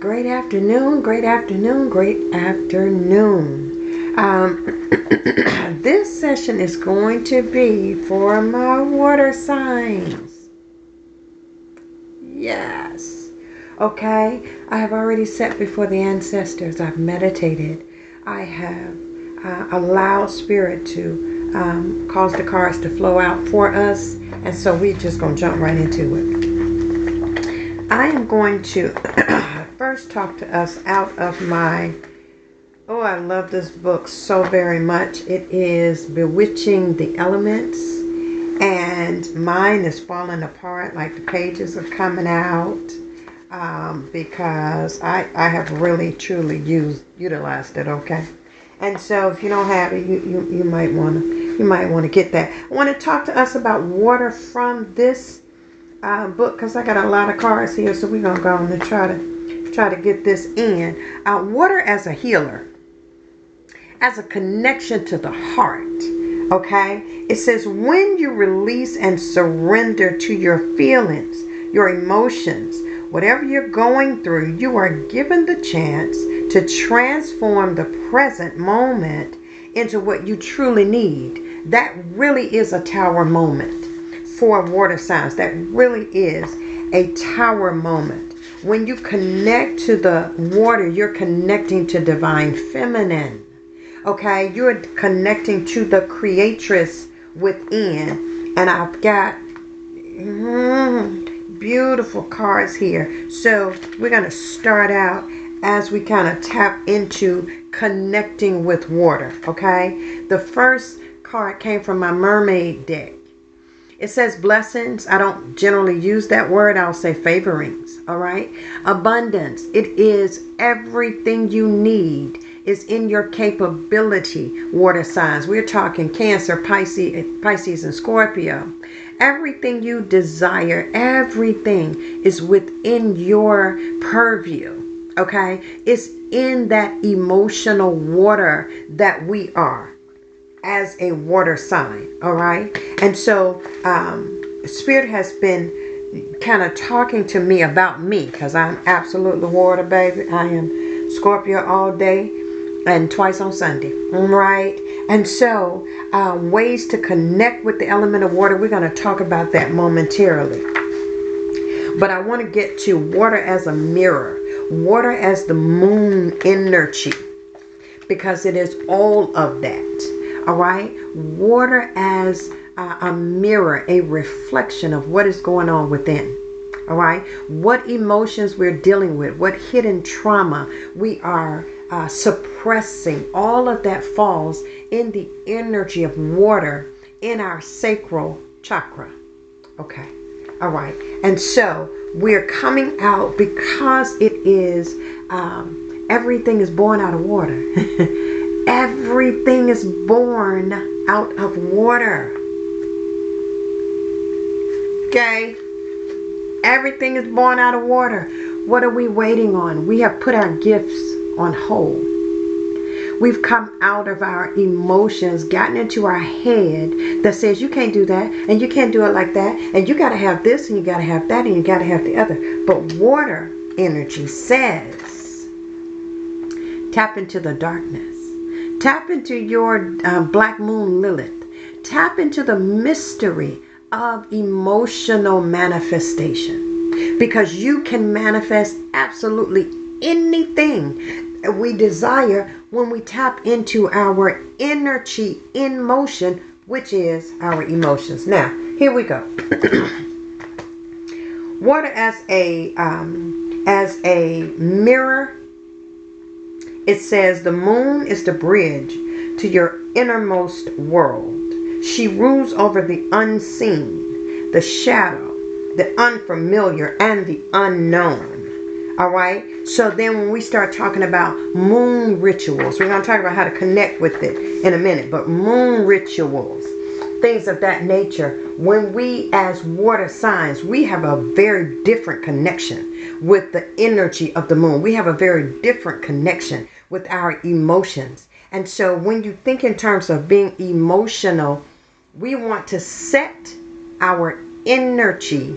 Great afternoon, great afternoon, great afternoon. This session is going to be for my water signs. Yes. Okay, I have already sat before the ancestors. I've meditated. I have allowed Spirit to cause the cards to flow out for us. And so we're just going to jump right into it. I am going to first talk to us out of my, I love this book so very much. It is Bewitching the Elements, and mine is falling apart, like the pages are coming out, because I have really truly utilized it. Okay, and so if you don't have it, you might want to get that. I want to talk to us about water from this book, because I got a lot of cards here, so we're gonna go on and try to get this in. Water as a healer, as a connection to the heart. Okay, it says when you release and surrender to your feelings, your emotions, whatever you're going through, you are given the chance to transform the present moment into what you truly need. That really is a tower moment for water signs. That really is a tower moment. When you connect to the water, you're connecting to divine feminine. Okay, you're connecting to the creatress within. And I've got beautiful cards here. So we're going to start out as we kind of tap into connecting with water. Okay, the first card came from my mermaid deck. It says blessings. I don't generally use that word. I'll say favorings. All right. Abundance. It is everything you need is in your capability. Water signs. We're talking Cancer, Pisces, and Scorpio. Everything you desire, everything is within your purview. Okay. It's in that emotional water that we are as a water sign. All right. And so Spirit has been kind of talking to me about me, because I'm absolutely water, baby. I am Scorpio all day and twice on Sunday. Right. And so ways to connect with the element of water, we're going to talk about that momentarily. But I want to get to water as a mirror, water as the moon energy, because it is all of that. All right. Water as a mirror, a reflection of what is going on within. All right. What emotions we're dealing with, what hidden trauma we are suppressing. All of that falls in the energy of water in our sacral chakra. Okay. All right. And so we're coming out because it is, everything is born out of water. Everything is born out of water. Okay? Everything is born out of water. What are we waiting on? We have put our gifts on hold. We've come out of our emotions, gotten into our head that says you can't do that, and you can't do it like that, and you got to have this, and you got to have that, and you got to have the other. But water energy says, tap into the darkness. Tap into your black moon Lilith. Tap into the mystery of emotional manifestation, because you can manifest absolutely anything we desire when we tap into our energy in motion, which is our emotions. Now, here we go. Water as a mirror. It says the moon is the bridge to your innermost world. She rules over the unseen, the shadow, the unfamiliar, and the unknown. All right. So then when we start talking about moon rituals, we're going to talk about how to connect with it in a minute. But moon rituals, things of that nature, when we as water signs, we have a very different connection with the energy of the moon. We have a very different connection with our emotions. And so when you think in terms of being emotional, we want to set our energy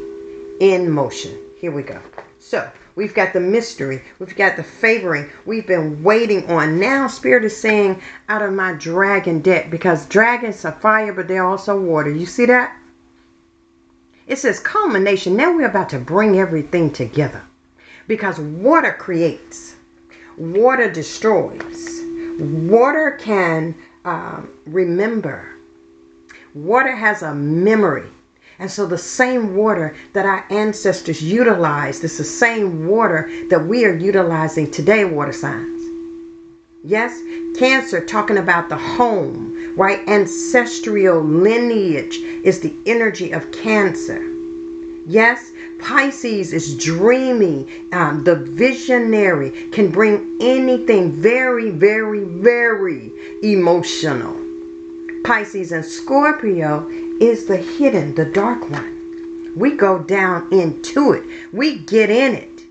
in motion. Here we go. So we've got the mystery. We've got the favoring. We've been waiting on. Now Spirit is saying out of my dragon deck, because dragons are fire, but they're also water. You see that? It says culmination. Now we're about to bring everything together. Because water creates. Water destroys. Water can remember. Water has a memory. And so the same water that our ancestors utilized is the same water that we are utilizing today, water signs. Yes, Cancer, talking about the home, right? Ancestral lineage is the energy of Cancer. Yes, Pisces is dreamy. The visionary can bring anything very, very, very emotional. Pisces and Scorpio is the hidden, the dark one. We go down into it. We get in it.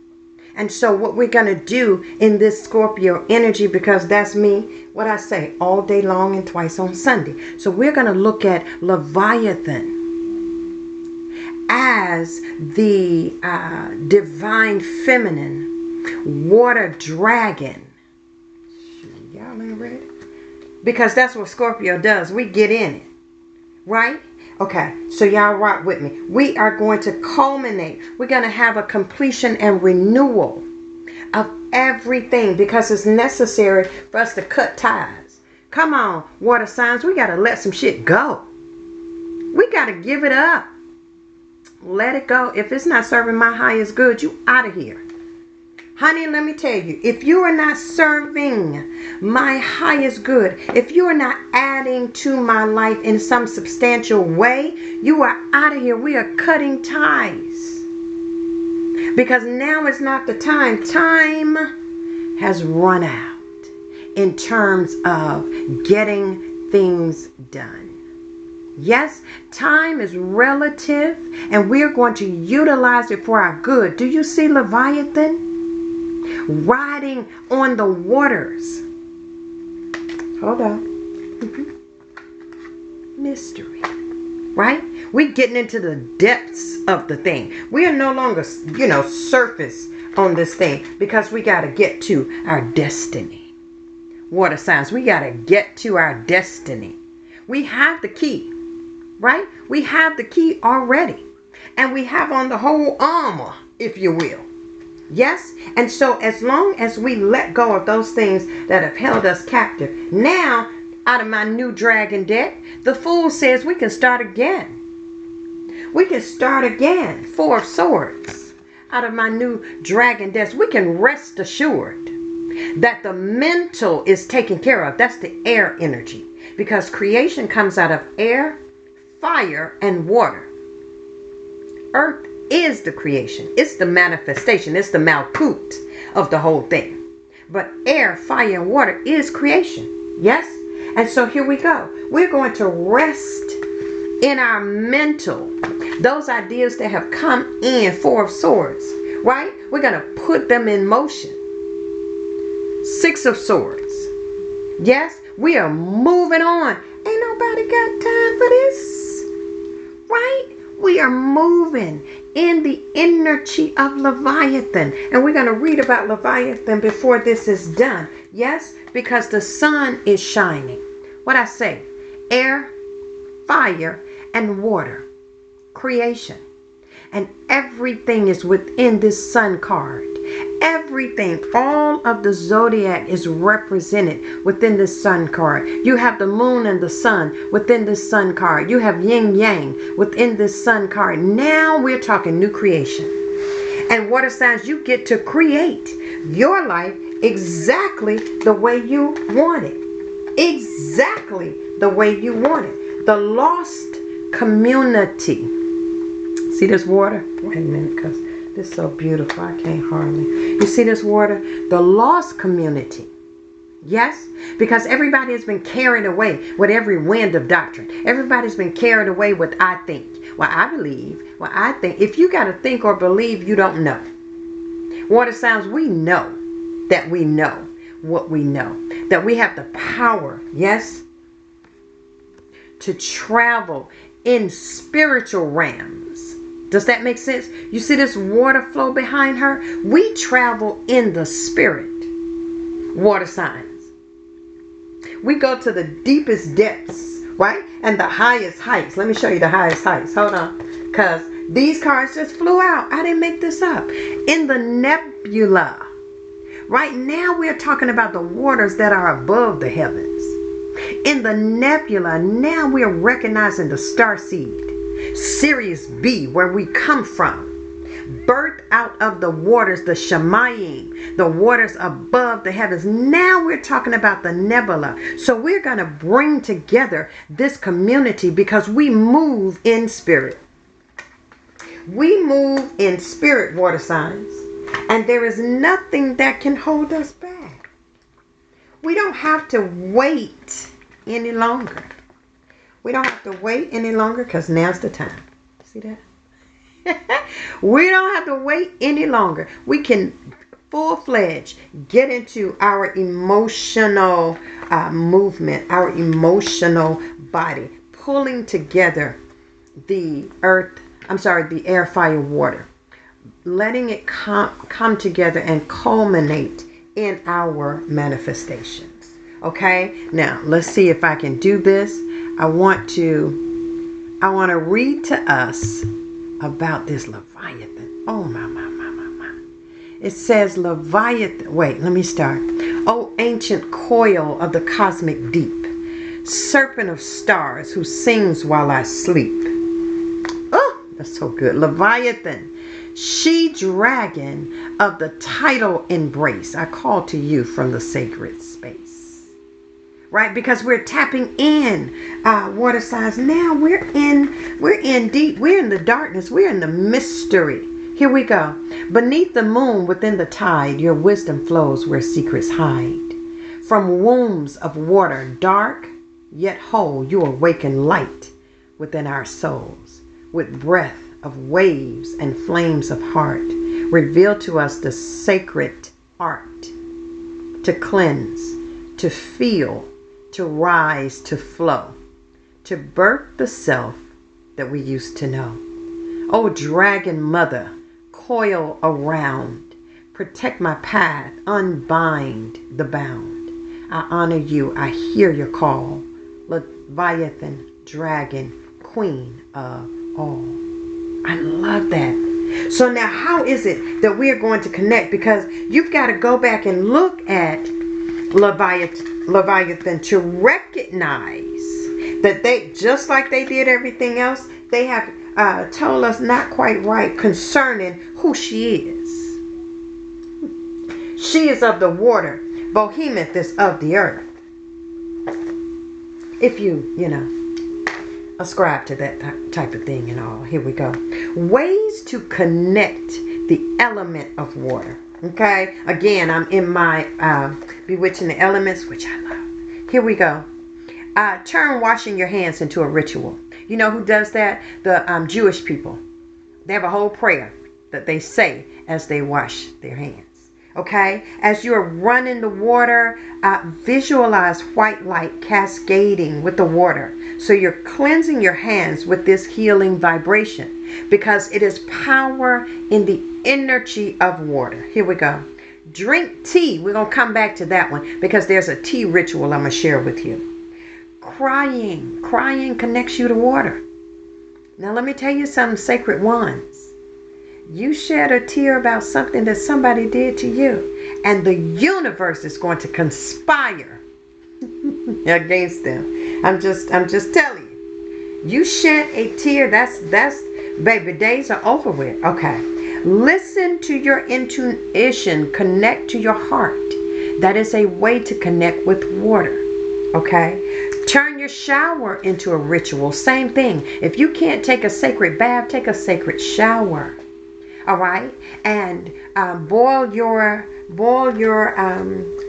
And so what we're going to do in this Scorpio energy, because that's me, what I say all day long and twice on Sunday. So we're going to look at Leviathan as the divine feminine water dragon. Y'all ain't ready? Because that's what Scorpio does. We get in it. Right? Okay, so y'all rock with me. We are going to culminate. We're going to have a completion and renewal of everything, because it's necessary for us to cut ties. Come on, water signs. We got to let some shit go. We got to give it up. Let it go. If it's not serving my highest good, you out of here. Honey, let me tell you, if you are not serving my highest good, if you are not adding to my life in some substantial way, you are out of here. We are cutting ties. Because now is not the time. Time has run out in terms of getting things done. Yes, time is relative, and we're going to utilize it for our good. Do you see Leviathan riding on the waters? Hold on. Mystery, right? We're getting into the depths of the thing. We are no longer, surface on this thing, because we got to get to our destiny. Water signs, we got to get to our destiny. We have the key, right? We have the key already. And we have on the whole armor, if you will. Yes? And so as long as we let go of those things that have held us captive, now, out of my new dragon deck, the Fool says we can start again. We can start again. 4 of Swords. Out of my new dragon deck, we can rest assured that the mental is taken care of. That's the air energy. Because creation comes out of air, fire, and water. Earth is the creation. It's the manifestation. It's the Malkut of the whole thing. But air, fire, and water is creation. Yes? And so here we go. We're going to rest in our mental. Those ideas that have come in, 4 of Swords. Right? We're going to put them in motion. 6 of Swords. Yes? We are moving on. Ain't nobody got time for this. Right? We are moving in the energy of Leviathan. And we're going to read about Leviathan before this is done. Yes? Because the sun is shining. What I say? Air, fire, and water. Creation. And everything is within this sun card. Everything, all of the zodiac is represented within this sun card. You have the moon and the sun within this sun card. You have yin yang within this sun card. Now we're talking new creation. And water signs, you get to create your life exactly the way you want it. Exactly the way you want it. The lost community. See this water? Wait a minute, because this is so beautiful. I can't hardly. You see this water? The lost community. Yes? Because everybody has been carried away with every wind of doctrine. Everybody's been carried away with I think. Well, I believe. Well, I think. If you got to think or believe, you don't know. Water signs, we know that we know what we know. That we have the power, yes, to travel in spiritual realms. Does that make sense? You see this water flow behind her? We travel in the spirit. Water signs. We go to the deepest depths, right? And the highest heights. Let me show you the highest heights. Hold on. Because these cards just flew out. I didn't make this up. In the nebula. Right now we're talking about the waters that are above the heavens. In the nebula, now we're recognizing the star seed. Sirius B, where we come from. Birth out of the waters, the Shemayim, the waters above the heavens. Now we're talking about the nebula. So we're going to bring together this community because we move in spirit. We move in spirit, water signs. And there is nothing that can hold us back. We don't have to wait any longer. We don't have to wait any longer because now's the time. See that? We don't have to wait any longer. We can full-fledged get into our emotional movement, our emotional body, pulling together the air, fire, water, letting it come together and culminate in our manifestations. Okay, now let's see if I can do this. I want to read to us about this Leviathan. Oh my. It says Leviathan. Wait, let me start. Oh, ancient coil of the cosmic deep, serpent of stars who sings while I sleep. Oh, that's so good. Leviathan, she dragon of the tidal embrace, I call to you from the sacred space. Right, because we're tapping in water signs. Now we're in deep, we're in the darkness, we're in the mystery. Here we go. Beneath the moon, within the tide, your wisdom flows where secrets hide. From wombs of water, dark yet whole, you awaken light within our souls. With breath of waves and flames of heart, reveal to us the sacred art to cleanse, to feel, to rise, to flow, to birth the self that we used to know. Oh, dragon mother, coil around, protect my path, unbind the bound. I honor you, I hear your call, Leviathan, dragon, queen of all. I love that. So now how is it that we are going to connect? Because you've got to go back and look at Leviathan to recognize that they, just like they did everything else, they have told us not quite right concerning who she is. She is of the water. Behemoth is of the earth. If you ascribe to that type of thing and all. Here we go. Ways to connect the element of water. Okay, again, I'm in my Bewitching the Elements, which I love. Here we go. Turn washing your hands into a ritual. You know who does that? The Jewish people. They have a whole prayer that they say as they wash their hands. Okay, as you're running the water, visualize white light cascading with the water. So you're cleansing your hands with this healing vibration because it is power in the energy of water. Here we go. Drink tea. We're going to come back to that one because there's a tea ritual I'm going to share with you. Crying connects you to water. Now let me tell you something, sacred ones. You shed a tear about something that somebody did to you, and the universe is going to conspire against them. I'm just telling you. You shed a tear, that's baby, days are over with. Okay. Listen to your intuition, connect to your heart. That is a way to connect with water. Okay. Turn your shower into a ritual. Same thing. If you can't take a sacred bath, take a sacred shower. All right, and boil your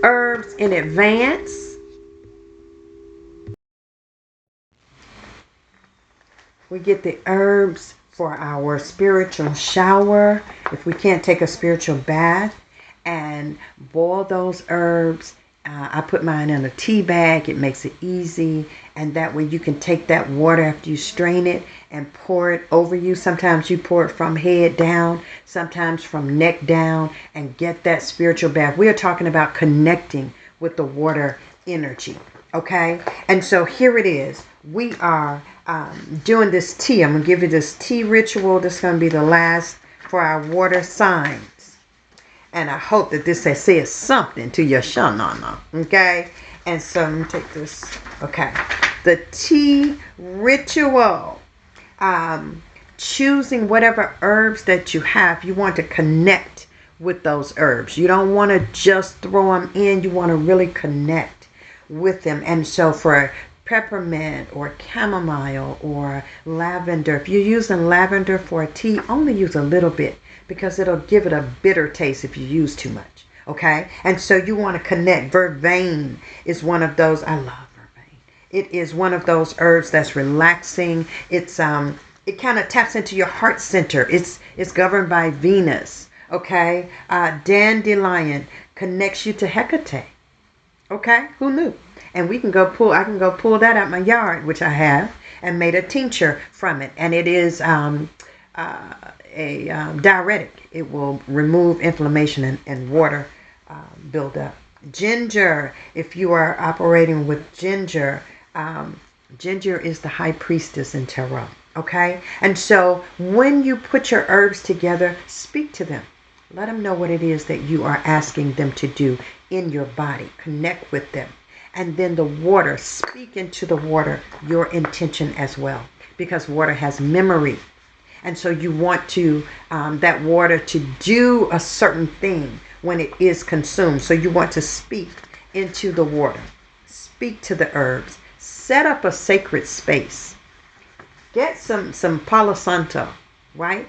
herbs in advance. We get the herbs for our spiritual shower. If we can't take a spiritual bath, and boil those herbs I put mine in a tea bag. It makes it easy. And that way you can take that water after you strain it and pour it over you. Sometimes you pour it from head down, sometimes from neck down, and get that spiritual bath. We are talking about connecting with the water energy. Okay? And so here it is. We are doing this tea. I'm going to give you this tea ritual. This is going to be the last for our water signs. And I hope that this has said something to your shanana. Okay? And so let me take this. Okay. The tea ritual. Choosing whatever herbs that you have. You want to connect with those herbs. You don't want to just throw them in. You want to really connect with them. And so for peppermint or chamomile or lavender, if you're using lavender for a tea, only use a little bit, because it'll give it a bitter taste if you use too much. Okay? And so you want to connect. Vervain is one of those. I love vervain. It is one of those herbs that's relaxing. It's it kind of taps into your heart center. It's governed by Venus. Okay? Dandelion connects you to Hecate. Okay? Who knew? And I can go pull that out my yard, which I have, and made a tincture from it. And it is a diuretic. It will remove inflammation and water buildup. Ginger, if you are operating with ginger, ginger is the high priestess in tarot. Okay? And so when you put your herbs together, speak to them. Let them know what it is that you are asking them to do in your body. Connect with them. And then the water, speak into the water your intention as well. Because water has memory. And so you want to that water to do a certain thing when it is consumed. So you want to speak into the water. Speak to the herbs. Set up a sacred space. Get some Palo Santo, right?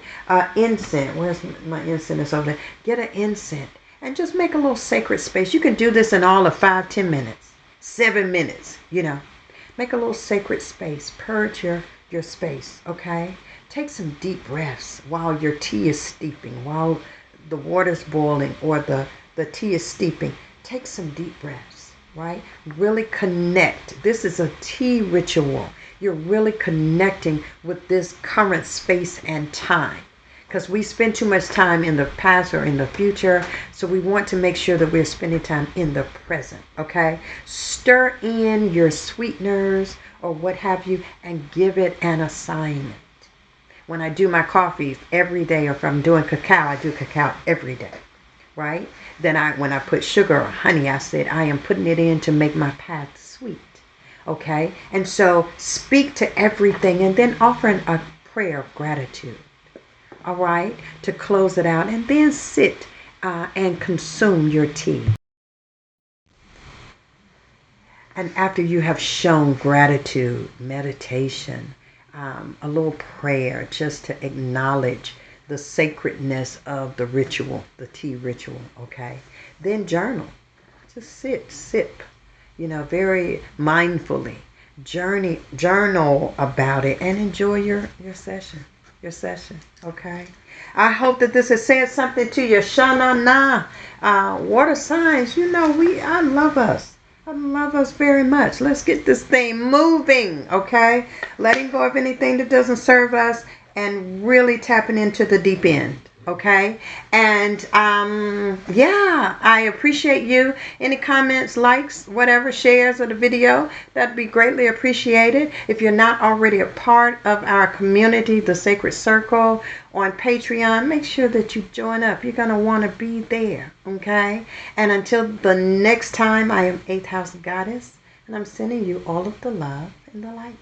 Incense. Where's my incense? It's over there. Get an incense and just make a little sacred space. You can do this in all of 5-10 minutes, 7 minutes. Make a little sacred space. Purge your space. Okay. Take some deep breaths while your tea is steeping, while the water's boiling or the tea is steeping. Take some deep breaths, right? Really connect. This is a tea ritual. You're really connecting with this current space and time, because we spend too much time in the past or in the future. So we want to make sure that we're spending time in the present, okay? Stir in your sweeteners or what have you and give it an assignment. When I do my coffees every day, or if I'm doing cacao, I do cacao every day, right? Then when I put sugar or honey, I said I am putting it in to make my path sweet, okay? And so speak to everything and then offer a prayer of gratitude, all right, to close it out. And then sit and consume your tea. And after you have shown gratitude, meditation, a little prayer just to acknowledge the sacredness of the ritual, the tea ritual, okay? Then journal. Just sip, very mindfully. Journal about it and enjoy your session, okay? I hope that this has said something to you. Shanana, water signs, I love us. I love us very much. Let's get this thing moving, okay? Letting go of anything that doesn't serve us and really tapping into the deep end, okay? And I appreciate you. Any comments, likes, whatever, shares of the video, that'd be greatly appreciated. If you're not already a part of our community, the Sacred Circle, on Patreon, make sure that you join up. You're going to want to be there, okay? And until the next time, I am 8th House Goddess, and I'm sending you all of the love and the light.